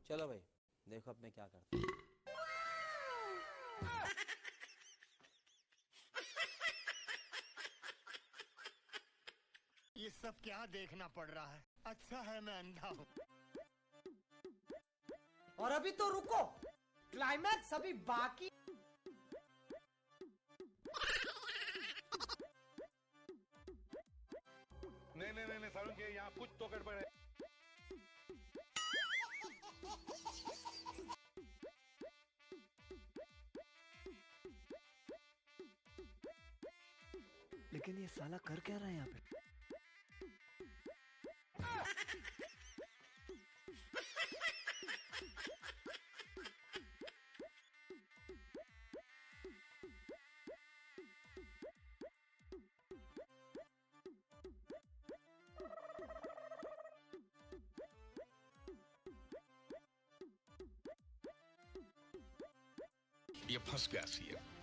चलो भाई, देखो अब मैं क्या करता हूँ। ये सब क्या देखना पड़ रहा है? अच्छा है मैं अंधा हूँ। और अभी तो रुको, क्लाइमैक्स अभी बाकी। नहीं नहीं नहीं सारुण के यहाँ कुछ तो गड़बड़ है। लेकिन ये साला कर क्या रहा है यहाँ पे? ये फंस गया सी है।